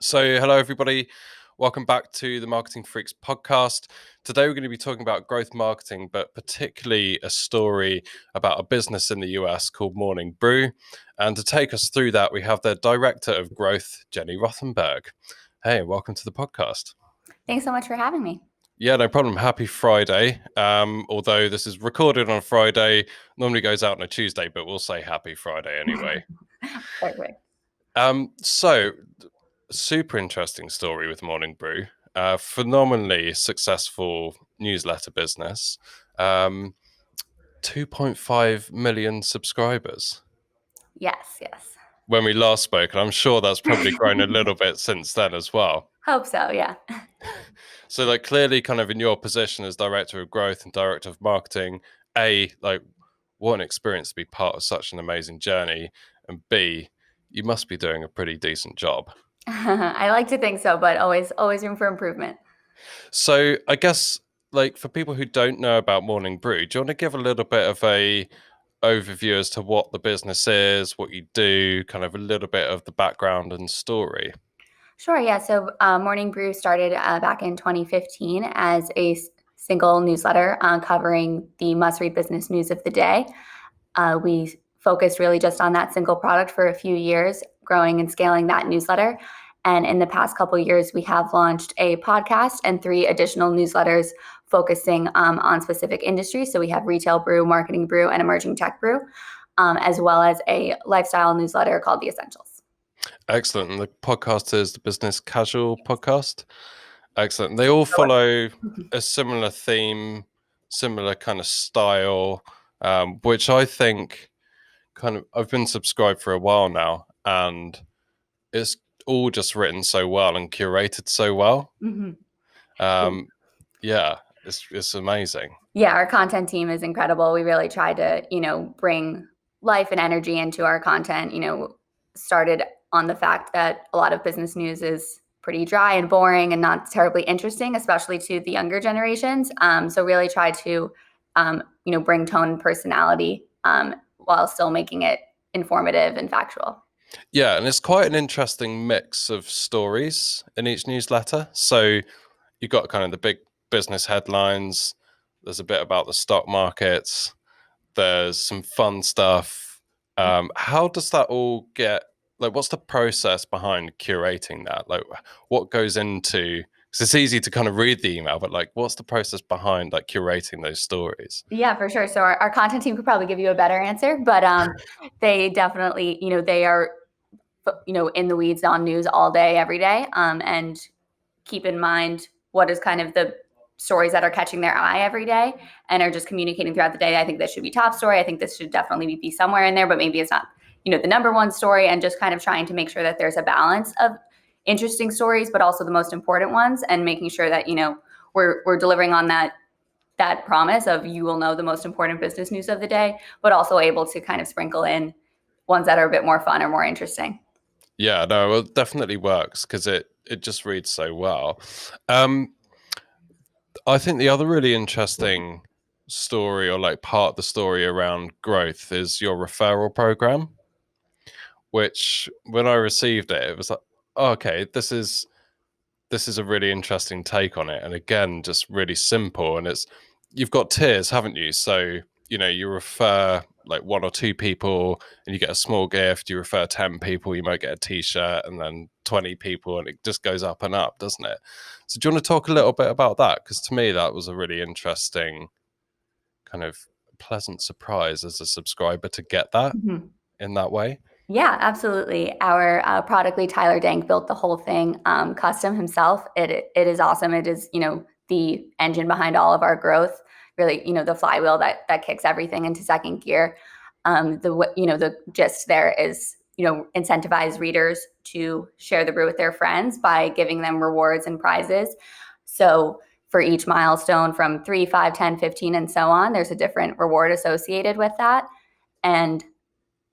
So, hello everybody. Welcome back to the Marketing Freaks podcast. Today, we're going to be talking about growth marketing, but particularly a story about a business in the US called Morning Brew. And to take us through that, we have their director of growth, Jenny Rothenberg. Hey, welcome to the podcast. Thanks so much for having me. Yeah, no problem. Happy Friday. Although this is recorded on Friday, normally goes out on a Tuesday, but we'll say happy Friday anyway. Perfect. So, super interesting story with Morning Brew. Phenomenally successful newsletter business. 2.5 million subscribers. Yes. When we last spoke, and I'm sure that's probably grown a little bit since then as well. Hope so, yeah. So, clearly, kind of in your position as director of growth and director of marketing, what an experience to be part of such an amazing journey, and B, you must be doing a pretty decent job. I like to think so, but always room for improvement. So I guess for people who don't know about Morning Brew, do you want to give a little bit of a overview as to what the business is, what you do, kind of a little bit of the background and story? Sure, yeah. So Morning Brew started back in 2015 as a single newsletter covering the must-read business news of the day. We focused really just on that single product for a few years, growing and scaling that newsletter. And in the past couple of years, we have launched a podcast and 3 additional newsletters focusing on specific industries. So we have retail brew, marketing brew, and emerging tech brew, as well as a lifestyle newsletter called The Essentials. Excellent. And the podcast is the Business Casual podcast. Excellent. They all follow a similar theme, similar kind of style, which I think I've been subscribed for a while now, and it's all just written so well and curated so well. Yeah, it's amazing. Yeah, our content team is incredible. We really try to, bring life and energy into our content. Started on the fact that a lot of business news is pretty dry and boring and not terribly interesting, especially to the younger generations. So really try to, bring tone and personality while still making it informative and factual. Yeah, and it's quite an interesting mix of stories in each newsletter. So you've got kind of the big business headlines. There's a bit about the stock markets. There's some fun stuff. How does that all get, what's the process behind curating that? What goes into, because it's easy to kind of read the email, but what's the process behind curating those stories? Yeah, for sure. So our content team could probably give you a better answer, but they definitely, they are, in the weeds on news all day, every day, and keep in mind what is kind of the stories that are catching their eye every day and are just communicating throughout the day. I think this should be top story. I think this should definitely be somewhere in there, but maybe it's not, the number one story, and just kind of trying to make sure that there's a balance of interesting stories, but also the most important ones, and making sure that, we're delivering on that promise of you will know the most important business news of the day, but also able to kind of sprinkle in ones that are a bit more fun or more interesting. Yeah, no, it definitely works because it just reads so well. I think the other really interesting story, or part of the story around growth, is your referral program, which when I received it, it was like, oh, okay, this is a really interesting take on it. And again, just really simple. And you've got tiers, haven't you? So, you refer 1 or 2 people and you get a small gift. You refer 10 people, you might get a t-shirt, and then 20 people, and it just goes up and up, doesn't it? So do you want to talk a little bit about that? Because to me, that was a really interesting kind of pleasant surprise as a subscriber to get that in that way. Yeah, absolutely. Our product lead, Tyler Dank, built the whole thing custom himself. It is awesome. It is, the engine behind all of our growth, really, the flywheel that kicks everything into second gear. The gist there is, incentivize readers to share the brew with their friends by giving them rewards and prizes. So for each milestone from 3, 5, 10, 15, and so on, there's a different reward associated with that. And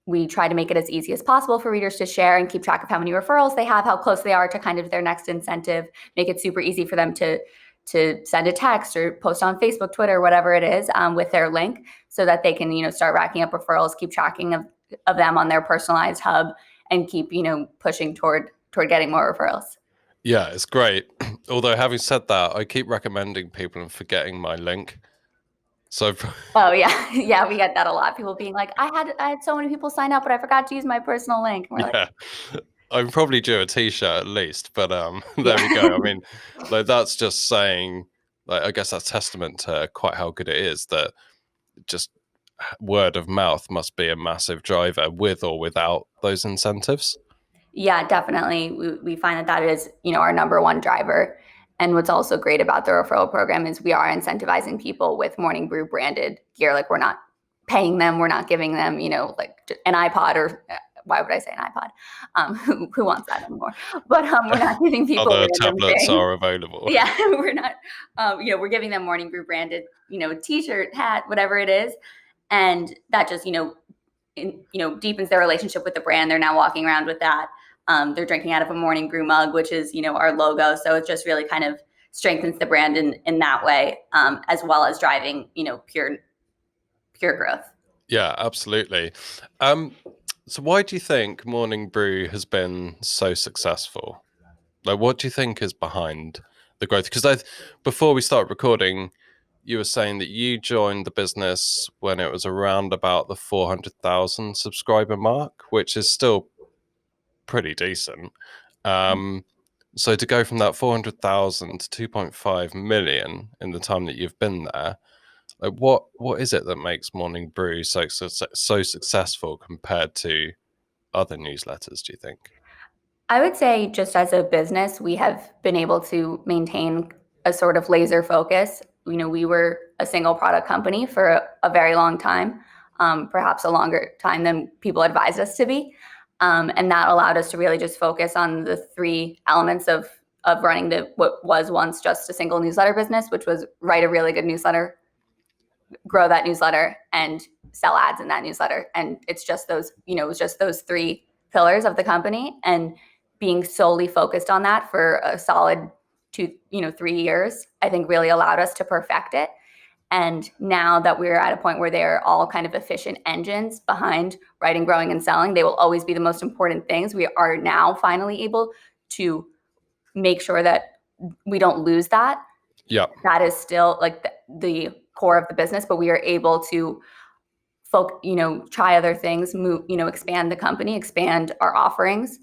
we try to make it as easy as possible for readers to share and keep track of how many referrals they have, how close they are to kind of their next incentive, make it super easy for them to send a text or post on Facebook, Twitter, whatever it is, with their link, so that they can, start racking up referrals, keep tracking of them on their personalized hub, and keep, pushing toward getting more referrals. Yeah, it's great. Although having said that, I keep recommending people and forgetting my link. So Oh yeah, yeah, we get that a lot. People being like, I had so many people sign up, but I forgot to use my personal link. And we're like, yeah, I'm probably due a t-shirt at least, but there we yeah. go. I mean, like that's just saying, like I guess that's testament to quite how good it is that just word of mouth must be a massive driver with or without those incentives. Yeah, definitely. We find that that is, our number one driver. And what's also great about the referral program is we are incentivizing people with Morning Brew branded gear. Like we're not paying them, we're not giving them, like an iPod or why would I say an iPod? Who wants that anymore? But we're not giving people Other random tablets things. are available. Yeah, we're not. We're giving them Morning Brew branded, T-shirt, hat, whatever it is, and that just, deepens their relationship with the brand. They're now walking around with that. They're drinking out of a Morning Brew mug, which is, our logo. So it just really kind of strengthens the brand in that way, as well as driving, pure growth. Yeah, absolutely. So why do you think Morning Brew has been so successful? Like, what do you think is behind the growth? Because before we start recording, you were saying that you joined the business when it was around about the 400,000 subscriber mark, which is still pretty decent. Um, so to go from that 400,000 to 2.5 million in the time that you've been there, like what is it that makes Morning Brew so successful compared to other newsletters, do you think? I would say just as a business, we have been able to maintain a sort of laser focus. We were a single product company for a very long time, perhaps a longer time than people advised us to be. And that allowed us to really just focus on the three elements of running what was once just a single newsletter business, which was write a really good newsletter, grow that newsletter, and sell ads in that newsletter. And it's just those, it was just those three pillars of the company. And being solely focused on that for a solid 3 years, I think really allowed us to perfect it. And now that we're at a point where they're all kind of efficient engines behind writing, growing, and selling, they will always be the most important things. We are now finally able to make sure that we don't lose that. Yeah. That is still like the core of the business, but we are able to try other things, move, expand the company, expand our offerings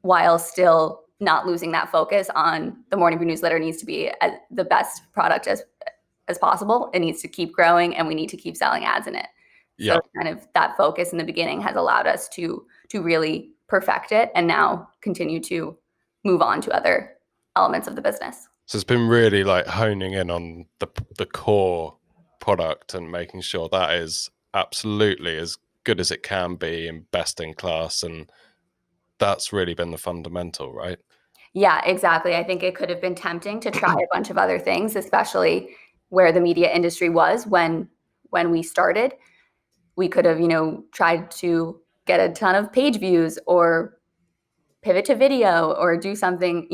while still not losing that focus on the Morning Brew newsletter needs to be the best product as possible. It needs to keep growing and we need to keep selling ads in it. Yeah. So kind of that focus in the beginning has allowed us to really perfect it and now continue to move on to other elements of the business. So it's been really like honing in on the core product and making sure that is absolutely as good as it can be and best in class. And that's really been the fundamental, right? Yeah, exactly. I think it could have been tempting to try a bunch of other things, especially where the media industry was when we started. We could have, tried to get a ton of page views or pivot to video or do something,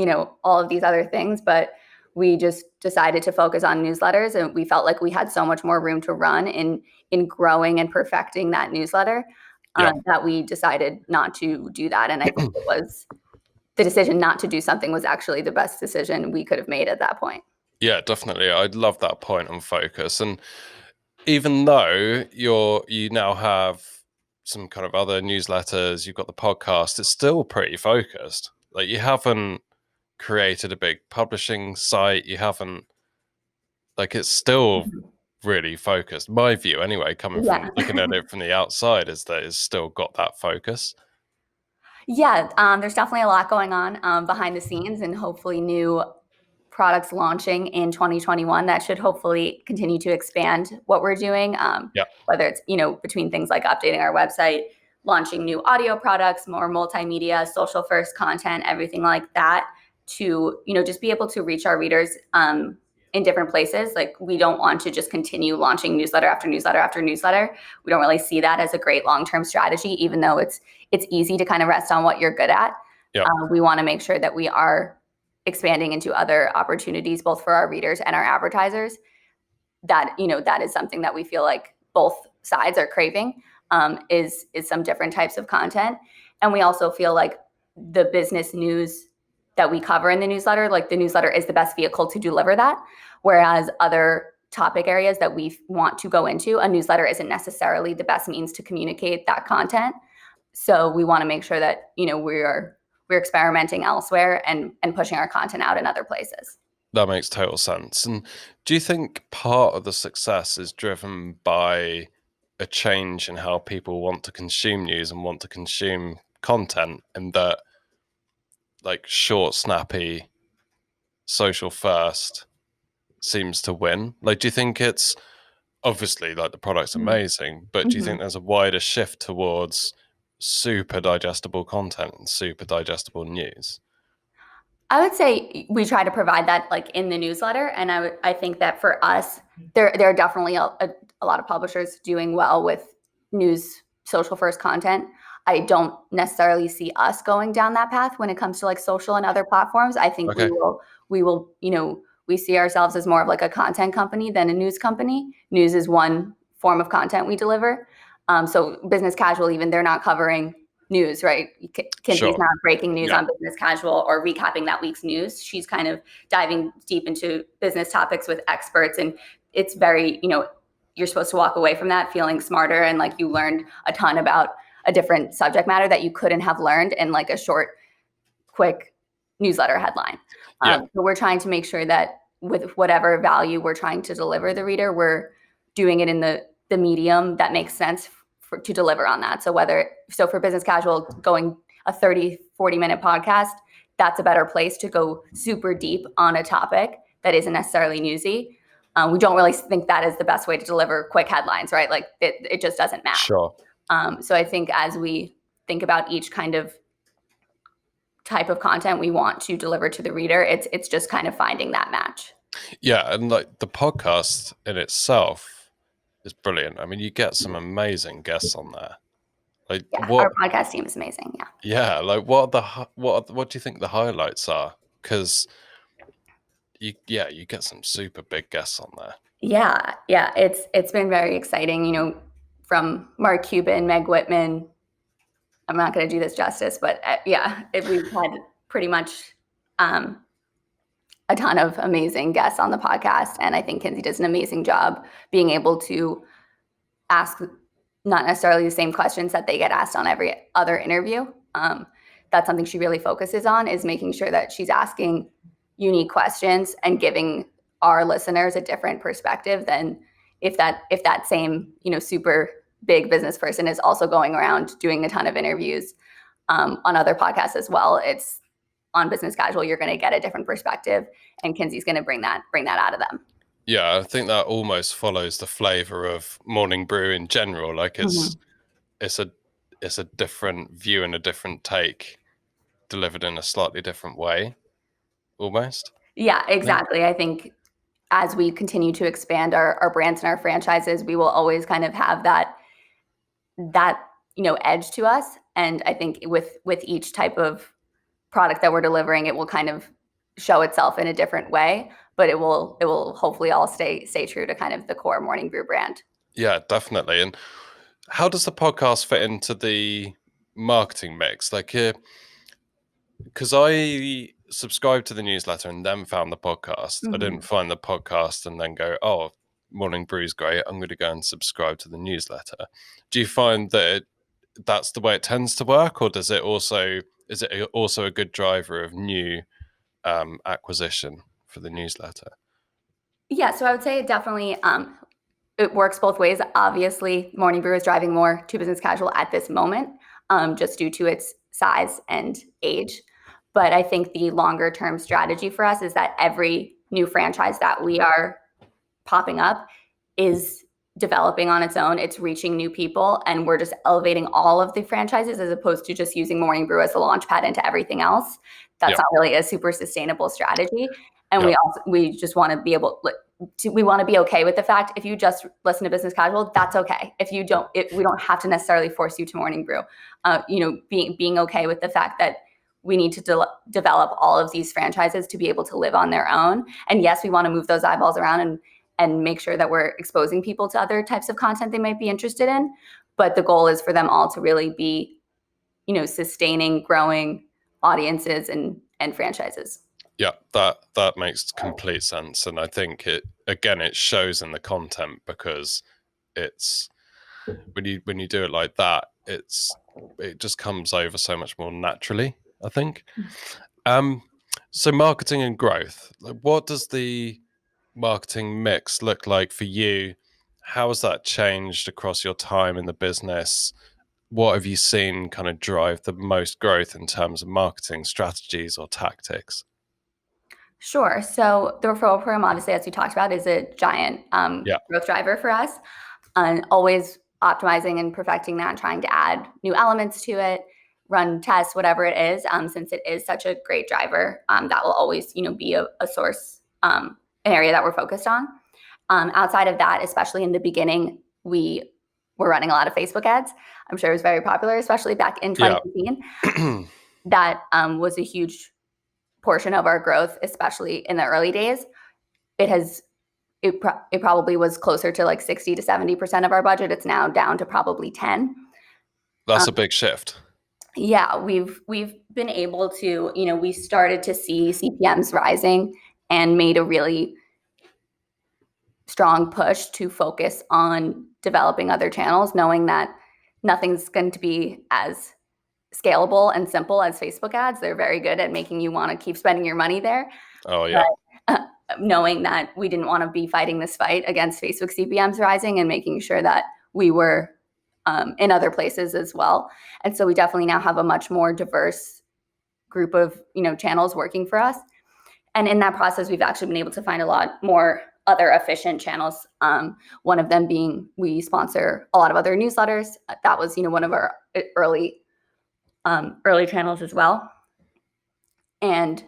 all of these other things, but we just decided to focus on newsletters, and we felt like we had so much more room to run in growing and perfecting that newsletter, Yeah. that we decided not to do that. And I think it was the decision not to do something was actually the best decision we could have made at that point. Yeah, definitely. I love that point on focus. And even though you now have some kind of other newsletters, you've got the podcast, it's still pretty focused. Like you haven't created a big publishing site, you haven't like it's still really focused. My view anyway, coming Yeah. from looking at it from the outside, is that it's still got that focus. Yeah, there's definitely a lot going on behind the scenes, and hopefully new products launching in 2021 that should hopefully continue to expand what we're doing. Yeah. Whether it's between things like updating our website, launching new audio products, more multimedia, social first content, everything like that, to just be able to reach our readers in different places. Like we don't want to just continue launching newsletter after newsletter after newsletter. We don't really see that as a great long-term strategy, even though it's easy to kind of rest on what you're good at. Yeah. We want to make sure that we are expanding into other opportunities, both for our readers and our advertisers. That that is something that we feel like both sides are craving, is some different types of content. And we also feel like the business news we cover in the newsletter, like the newsletter is the best vehicle to deliver that. Whereas other topic areas that we want to go into, a newsletter isn't necessarily the best means to communicate that content. So we want to make sure that, we're experimenting elsewhere and pushing our content out in other places. That makes total sense. And do you think part of the success is driven by a change in how people want to consume news and want to consume content, and that like short, snappy, social first seems to win? Like, do you think it's obviously like the product's amazing, but do you think there's a wider shift towards super digestible content and super digestible news? I would say we try to provide that like in the newsletter, and I think that for us, there are definitely a lot of publishers doing well with news social first content. I don't necessarily see us going down that path when it comes to like social and other platforms. I think Okay. we will, we see ourselves as more of like a content company than a news company. News is one form of content we deliver. So business casual, even they're not covering news, right? Kinsey's not breaking news on business casual or recapping that week's news. She's kind of diving deep into business topics with experts, and it's very, you're supposed to walk away from that feeling smarter and like you learned a ton about a different subject matter that you couldn't have learned in like a short, quick newsletter headline. So we're trying to make sure that with whatever value we're trying to deliver the reader, we're doing it in the medium that makes sense to deliver on that. So for business casual, going a 30, 40-minute podcast, that's a better place to go super deep on a topic that isn't necessarily newsy. We don't really think that is the best way to deliver quick headlines, right? Like it just doesn't match. Sure. So I think as we think about each kind of type of content we want to deliver to the reader, it's just kind of finding that match. Yeah, and like the podcast in itself is brilliant. I mean, you get some amazing guests on there. Like our podcast team is amazing. Yeah, like what do you think the highlights are? Because you get some super big guests on there. Yeah, it's been very exciting. From Mark Cuban, Meg Whitman. I'm not going to do this justice, but we've had pretty much a ton of amazing guests on the podcast, and I think Kinsey does an amazing job being able to ask not necessarily the same questions that they get asked on every other interview. That's something she really focuses on, is making sure that she's asking unique questions and giving our listeners a different perspective than if that same, super big business person is also going around doing a ton of interviews on other podcasts as well. It's on business casual, you're going to get a different perspective, and Kinsey's going to bring that out of them. Yeah, I think that almost follows the flavor of Morning Brew in general. Like it's a different view and a different take delivered in a slightly different way, almost. Yeah, exactly. I think as we continue to expand our brands and our franchises, we will always kind of have that edge to us. And I think with each type of product that we're delivering, it will kind of show itself in a different way, but it will hopefully all stay true to kind of the core Morning Brew brand. Yeah, definitely. And how does the podcast fit into the marketing mix? Like, because I subscribed to the newsletter and then found the podcast. I didn't find the podcast and then go, oh, Morning Brew's great, I'm going to go and subscribe to the newsletter. Do you find that that's the way it tends to work, or is it also a good driver of new acquisition for the newsletter? Yeah, so I would say it definitely it works both ways. Obviously, Morning Brew is driving more to business casual at this moment, just due to its size and age. But I think the longer term strategy for us is that every new franchise that we are popping up is developing on its own. It's reaching new people, and we're just elevating all of the franchises as opposed to just using Morning Brew as a launch pad into everything else. That's not really a super sustainable strategy. And we just want to be able we want to be okay with the fact if you just listen to business casual, that's okay. If you don't, we don't have to necessarily force you to Morning Brew. Being okay with the fact that we need to develop all of these franchises to be able to live on their own. And yes, we want to move those eyeballs around and make sure that we're exposing people to other types of content they might be interested in. But the goal is for them all to really be, sustaining, growing audiences and and franchises. Yeah, that makes complete sense. And I think it shows in the content, because it's when you do it like that, it just comes over so much more naturally, I think. So marketing and growth. Like, what does the marketing mix look like for you? How has that changed across your time in the business? What have you seen kind of drive the most growth in terms of marketing strategies or tactics? Sure. So the referral program, obviously, as you talked about, is a giant Yeah. growth driver for us, and always optimizing and perfecting that, trying to add new elements to it, run tests, whatever it is. Since it is such a great driver, that will always, be a source, an area that we're focused on. Outside of that, especially in the beginning, we were running a lot of Facebook ads. I'm sure it was very popular, especially back in 2018. That was a huge portion of our growth, especially in the early days. It probably was closer to like 60 to 70% of our budget. It's now down to probably 10. That's a big shift. Yeah, we've been able to, we started to see CPMs rising and made a really strong push to focus on developing other channels, knowing that nothing's going to be as scalable and simple as Facebook ads. They're very good at making you want to keep spending your money there. Oh, yeah. But, knowing that we didn't want to be fighting this fight against Facebook CPMs rising, and making sure that we were in other places as well. And so we definitely now have a much more diverse group of, channels working for us. And in that process, we've actually been able to find a lot more other efficient channels. One of them being, we sponsor a lot of other newsletters. That was, one of our early channels as well. And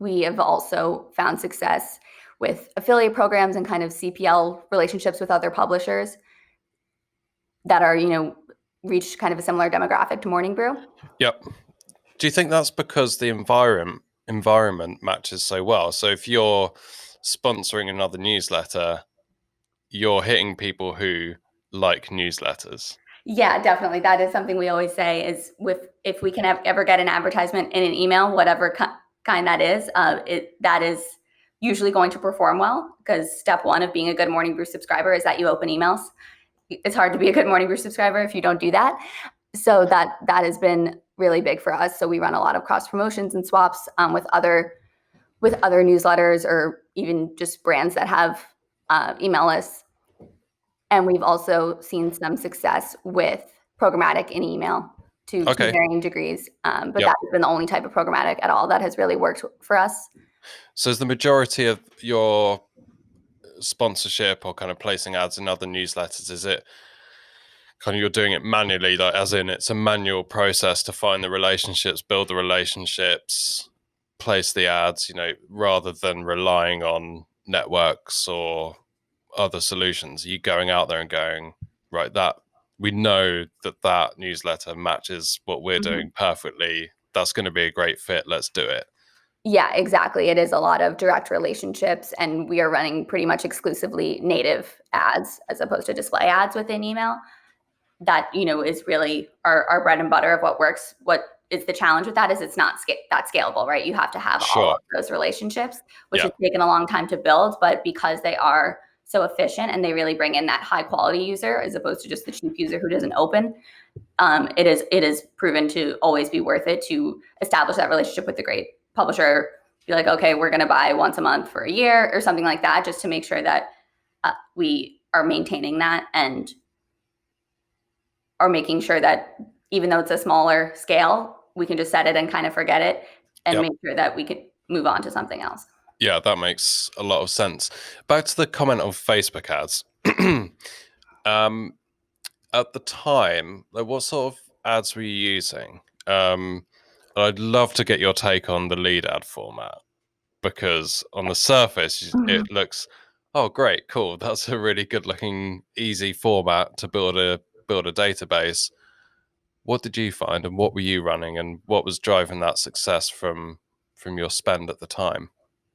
we have also found success with affiliate programs and kind of CPL relationships with other publishers that are, reach kind of a similar demographic to Morning Brew. Yep. Do you think that's because the environment matches so well? So if you're sponsoring another newsletter, you're hitting people who like newsletters. Yeah, definitely. That is something we always say is if we can ever get an advertisement in an email, whatever kind that is, that is usually going to perform well, because step one of being a good Morning Brew subscriber is that you open emails. It's hard to be a good Morning Brew subscriber if you don't do that. So that has been really big for us. So we run a lot of cross promotions and swaps with other newsletters, or even just brands that have email lists. And we've also seen some success with programmatic in email to varying degrees. But that has been the only type of programmatic at all that has really worked for us. So is the majority of your sponsorship or kind of placing ads in other newsletters, is it kind of you're doing it manually, like as in it's a manual process to find the relationships, build the relationships, place the ads, rather than relying on networks or other solutions? Are you going out there and going, right, that we know that newsletter matches what we're doing perfectly, that's going to be a great fit, let's do it? Yeah, exactly. It is a lot of direct relationships, and we are running pretty much exclusively native ads as opposed to display ads within email. That, is really our bread and butter of what works. What is the challenge with that is it's not that scalable, right? You have to have all of those relationships, which has taken a long time to build, but because they are so efficient and they really bring in that high quality user as opposed to just the cheap user who doesn't open, it is proven to always be worth it to establish that relationship with the great publisher. Be like, okay, we're going to buy once a month for a year or something like that, just to make sure that we are maintaining that and are making sure that even though it's a smaller scale, we can just set it and kind of forget it and make sure that we can move on to something else. Yeah, that makes a lot of sense. Back to the comment of Facebook ads. At the time, like, what sort of ads were you using? I'd love to get your take on the lead ad format, because on the surface, it looks, oh, great, cool. That's a really good looking, easy format to build a database. What did you find, and what were you running, and what was driving that success from your spend at the time?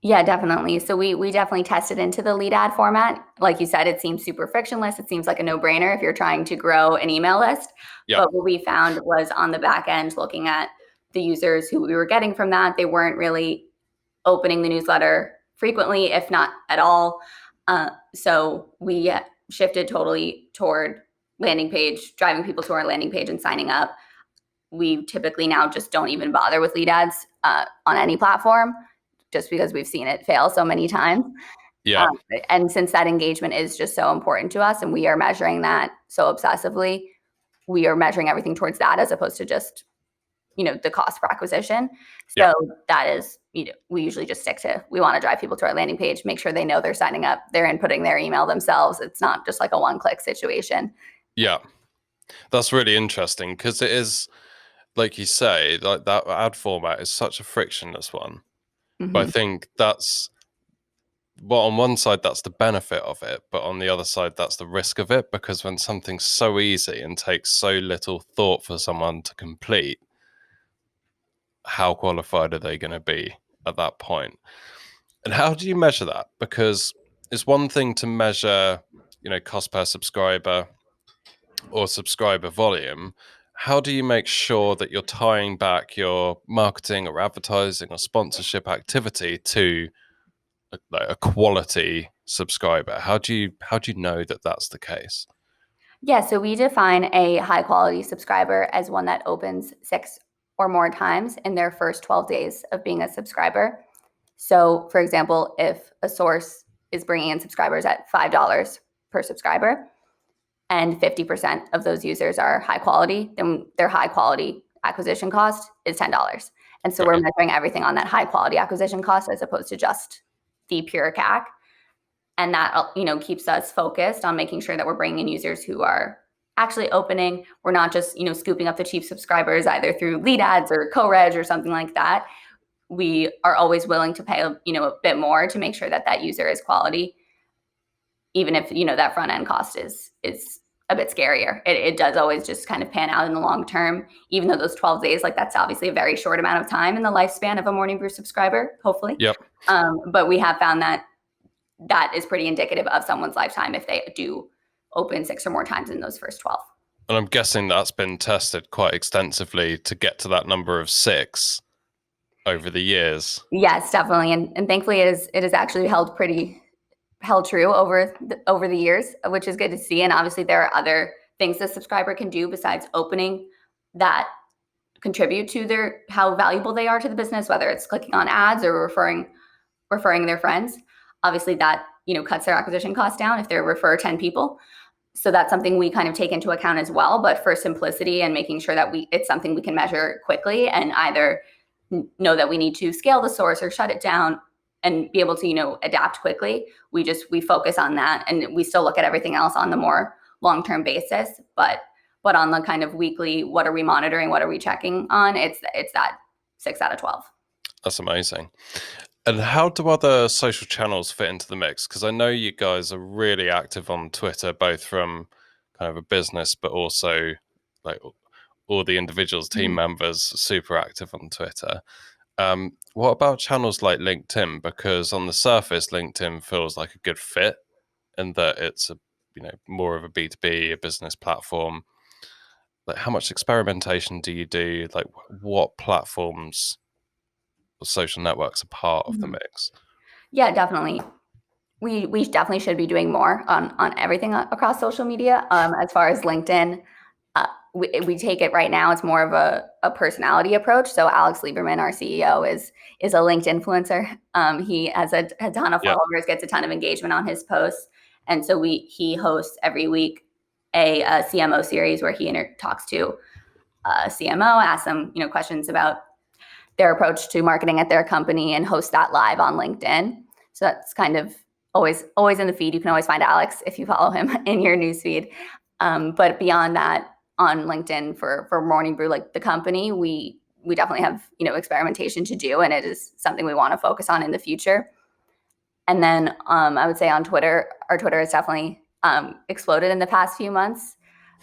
Yeah, definitely. So we definitely tested into the lead ad format. Like you said, it seems super frictionless. It seems like a no-brainer if you're trying to grow an email list. Yeah. But what we found was on the back end, looking at the users who we were getting from that, they weren't really opening the newsletter frequently, if not at all. So we shifted totally toward landing page, driving people to our landing page and signing up. We typically now just don't even bother with lead ads on any platform, just because we've seen it fail so many times. Yeah. And since that engagement is just so important to us and we are measuring that so obsessively, we are measuring everything towards that as opposed to just, the cost per acquisition. So that is, we usually just stick to, we want to drive people to our landing page, make sure they know they're signing up, they're inputting their email themselves. It's not just like a one-click situation. Yeah. That's really interesting because it is, like you say, like that ad format is such a frictionless one. Mm-hmm. But I think that's, well, on one side, that's the benefit of it. But on the other side, that's the risk of it. Because when something's so easy and takes so little thought for someone to complete, how qualified are they going to be at that point? And how do you measure that? Because it's one thing to measure, cost per subscriber or subscriber volume. How do you make sure that you're tying back your marketing or advertising or sponsorship activity to a quality subscriber? How do you know that that's the case? Yeah, so we define a high quality subscriber as one that opens 6 or more times in their first 12 days of being a subscriber. So, for example, if a source is bringing in subscribers at $5 per subscriber and 50% of those users are high quality, then their high quality acquisition cost is $10. And so we're measuring everything on that high quality acquisition cost as opposed to just the pure CAC. And that, keeps us focused on making sure that we're bringing in users who are actually opening. We're not just, scooping up the cheap subscribers either through lead ads or co-reg or something like that. We are always willing to pay, a bit more to make sure that that user is quality, even if, that front end cost is a bit scarier. It does always just kind of pan out in the long term, even though those 12 days, like that's obviously a very short amount of time in the lifespan of a Morning Brew subscriber, hopefully. Yep. But we have found that is pretty indicative of someone's lifetime if they do open 6 or more times in those first 12. And I'm guessing that's been tested quite extensively to get to that number of 6 over the years. Yes, definitely. And thankfully it is actually held true over the years, which is good to see. And obviously there are other things the subscriber can do besides opening that contribute to how valuable they are to the business, whether it's clicking on ads or referring their friends. Obviously that, cuts their acquisition cost down if they refer 10 people. So that's something we kind of take into account as well. But for simplicity and making sure that it's something we can measure quickly and either know that we need to scale the source or shut it down and be able to, adapt quickly. We focus on that, and we still look at everything else on the more long-term basis. But on the kind of weekly, what are we monitoring? What are we checking on? It's that 6 out of 12. That's amazing. And how do other social channels fit into the mix? Because I know you guys are really active on Twitter, both from kind of a business, but also like all the individuals, team members, super active on Twitter. What about channels like LinkedIn? Because on the surface, LinkedIn feels like a good fit in that it's more of a B2B, a business platform. Like, how much experimentation do you do? Like, what platforms or social networks are part of the mix? Yeah, definitely. We definitely should be doing more on everything across social media. As far as LinkedIn, we take it right now. It's more of a personality approach. So Alex Lieberman, our CEO, is a LinkedIn influencer. He has a ton of followers, gets a ton of engagement on his posts, and so he hosts every week a CMO series where he talks to a CMO, asks them questions about their approach to marketing at their company, and hosts that live on LinkedIn. So that's kind of always in the feed. You can always find Alex if you follow him in your newsfeed. But beyond that, on LinkedIn for Morning Brew, like the company, we definitely have experimentation to do, and it is something we want to focus on in the future. And then I would say on Twitter, our Twitter has definitely exploded in the past few months.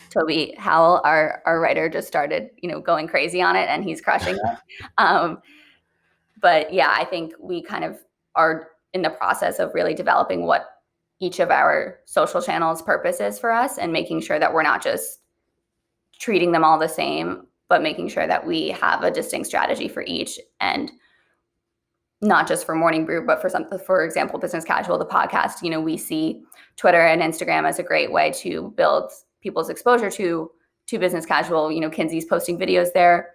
Toby Howell, our writer, just started going crazy on it, and he's crushing it. But yeah, I think we kind of are in the process of really developing what each of our social channels' purpose is for us, and making sure that we're not just treating them all the same, but making sure that we have a distinct strategy for each, and not just for Morning Brew, but for example, Business Casual, the podcast. We see Twitter and Instagram as a great way to build people's exposure to Business Casual. Kinsey's posting videos there.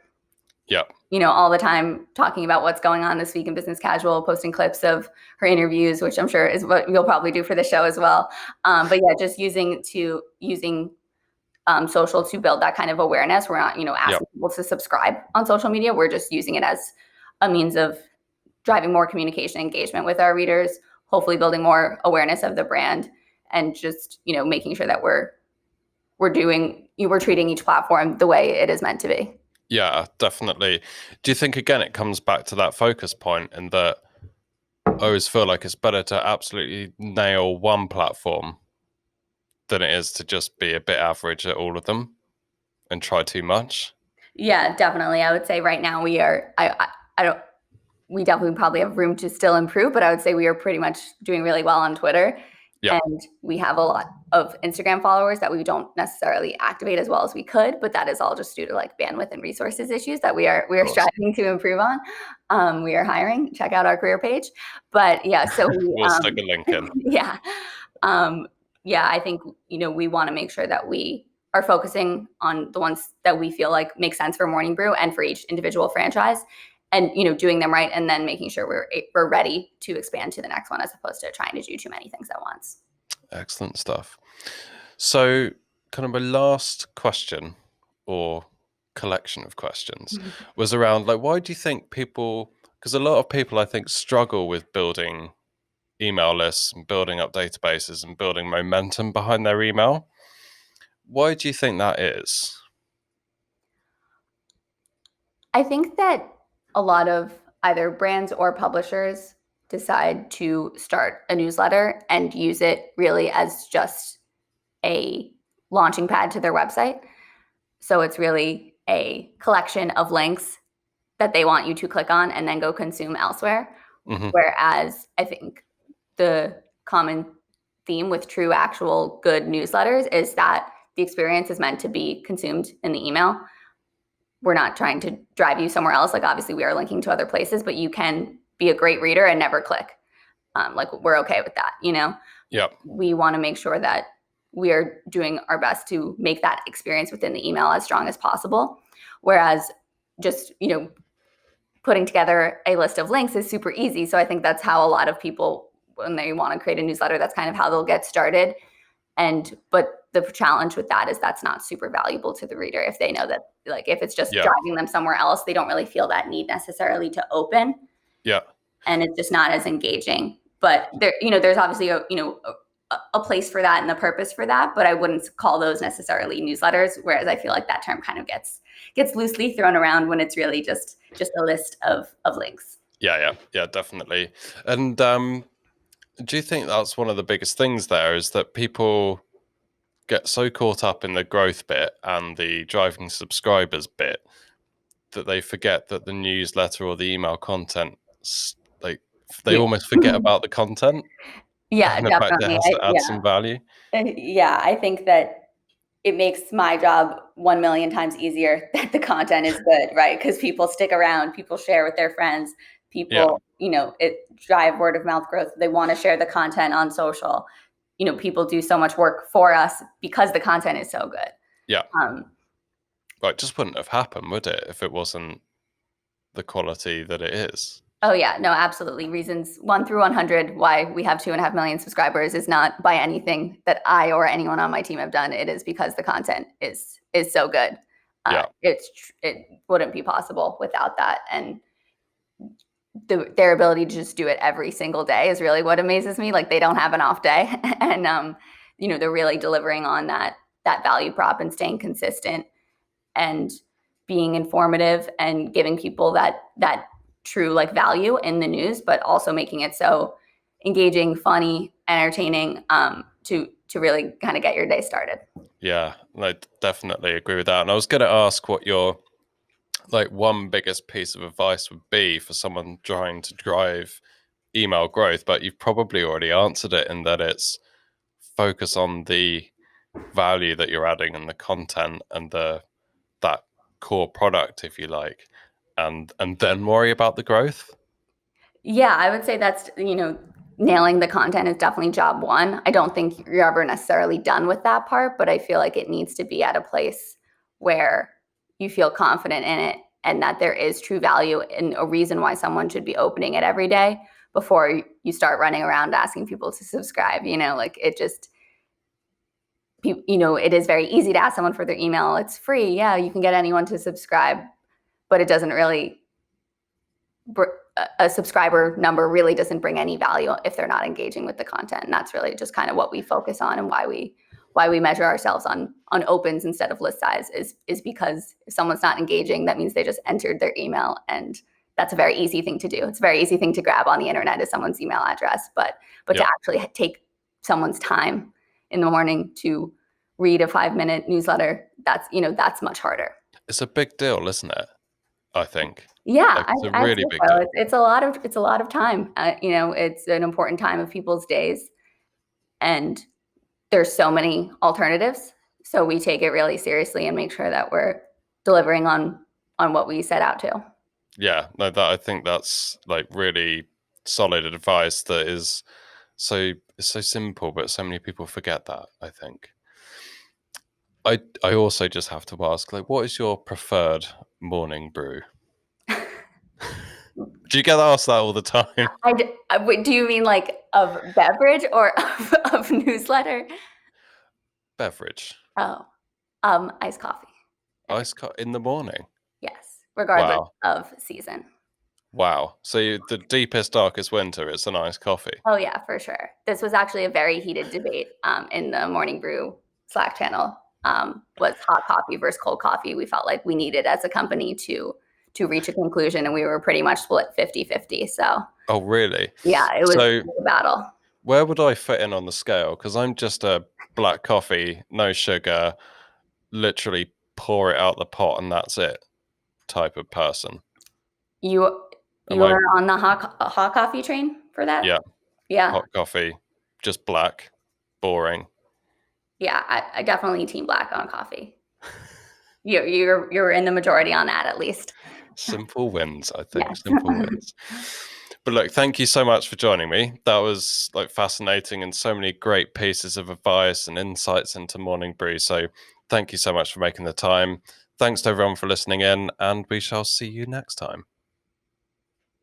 Yeah. All the time, talking about what's going on this week in Business Casual, posting clips of her interviews, which I'm sure is what you'll probably do for the show as well. But yeah, just using social to build that kind of awareness. We're not, asking people to subscribe on social media. We're just using it as a means of driving more communication engagement with our readers, hopefully building more awareness of the brand, and just, making sure that we're treating each platform the way it is meant to be. Yeah, definitely. Do you think, again, it comes back to that focus point, and that I always feel like it's better to absolutely nail one platform than it is to just be a bit average at all of them and try too much? Yeah, definitely. I would say right now we are, we definitely probably have room to still improve, but I would say we are pretty much doing really well on Twitter. Yeah. And we have a lot of Instagram followers that we don't necessarily activate as well as we could, but that is all just due to like bandwidth and resources issues that we are striving to improve on. We are hiring. Check out our career page. But yeah, so we'll stick a link in. Yeah. Yeah, I think, we want to make sure that we are focusing on the ones that we feel like make sense for Morning Brew and for each individual franchise, and doing them right, and then making sure we're ready to expand to the next one, as opposed to trying to do too many things at once. Excellent stuff. So kind of my last question, or collection of questions, was around like, why do you think people, because a lot of people I think struggle with building email lists and building up databases and building momentum behind their email. Why do you think that is? I think that a lot of either brands or publishers decide to start a newsletter and use it really as just a launching pad to their website. So it's really a collection of links that they want you to click on and then go consume elsewhere. Mm-hmm. Whereas I think the common theme with true, actual, good newsletters is that the experience is meant to be consumed in the email. We're not trying to drive you somewhere else. Like, obviously we are linking to other places, but you can be a great reader and never click. Like, we're okay with that, Yeah. We want to make sure that we are doing our best to make that experience within the email as strong as possible. Whereas just, putting together a list of links is super easy. So I think that's how a lot of people, when they want to create a newsletter, that's kind of how they'll get started. But the challenge with that is that's not super valuable to the reader if they know that, like, if it's just driving them somewhere else, they don't really feel that need necessarily to open. Yeah. And it's just not as engaging. But there, there's obviously a place for that and a purpose for that, but I wouldn't call those necessarily newsletters. Whereas I feel like that term kind of gets loosely thrown around when it's really just a list of links. Yeah, definitely. And do you think that's one of the biggest things there, is that people get so caught up in the growth bit and the driving subscribers bit that they forget that the newsletter or the email content, like, they almost forget about the content? Yeah, and the fact it definitely. has to add some value. Yeah, I think that it makes my job 1 million times easier that the content is good, right? Because people stick around, people share with their friends, people, it drive word of mouth growth. They want to share the content on social. People do so much work for us because the content is so good. Yeah. Well, it just wouldn't have happened, would it, if it wasn't the quality that it is? Oh yeah, no, absolutely. Reasons 1 through 100 why we have 2.5 million subscribers is not by anything that I or anyone on my team have done. It is because the content is so good. It wouldn't be possible without that, and their ability to just do it every single day is really what amazes me. Like, they don't have an off day, and they're really delivering on that value prop and staying consistent and being informative and giving people that true, like, value in the news, but also making it so engaging, funny, entertaining, to really kind of get your day started. Yeah, I definitely agree with that. And I was going to ask what your one biggest piece of advice would be for someone trying to drive email growth, but you've probably already answered it, in that it's focus on the value that you're adding and the content and that core product, if you like, and then worry about the growth? Yeah, I would say that's, nailing the content is definitely job one. I don't think you're ever necessarily done with that part, but I feel like it needs to be at a place where you feel confident in it and that there is true value and a reason why someone should be opening it every day before you start running around asking people to subscribe. Like it just, it is very easy to ask someone for their email. It's free. Yeah, you can get anyone to subscribe, but it doesn't really, a subscriber number really doesn't bring any value if they're not engaging with the content. And that's really just kind of what we focus on and why we measure ourselves on opens instead of list size is because if someone's not engaging, that means they just entered their email, and that's a very easy thing to do. It's a very easy thing to grab on the internet is someone's email address, but to actually take someone's time in the morning to read a 5-minute newsletter, that's much harder. It's a big deal, isn't it? I think. Yeah, Like, it's a I really think big so. deal. It's a lot of time. It's an important time of people's days, and there's so many alternatives. So we take it really seriously and make sure that we're delivering on what we set out to. Yeah, no, I think that's like really solid advice that is it's so simple, but so many people forget that, I think. I also just have to ask, like, what is your preferred morning brew? Do you get asked that all the time? Do you mean like of beverage or of newsletter? Beverage. Oh, iced coffee. In the morning. Yes, regardless Wow. of season. Wow. So the deepest, darkest winter, it's an iced coffee. Oh yeah, for sure. This was actually a very heated debate in the Morning Brew Slack channel. Was hot coffee versus cold coffee. We felt like we needed as a company to reach a conclusion, and we were pretty much split 50-50. So Oh, really? yeah, it was So a battle. where would I fit in on the scale? Because I'm just a black coffee, no sugar, literally pour it out the pot and that's it type of person. You Am I? are on the hot coffee train for that? Yeah, Yeah, hot coffee, just black, boring. yeah. I definitely team black on coffee. You're in the majority on that at least. Simple wins, I think. Yes. Simple wins. But look, thank you so much for joining me. That was like fascinating and so many great pieces of advice and insights into Morning Brew. So thank you so much for making the time. Thanks to everyone for listening in, and we shall see you next time.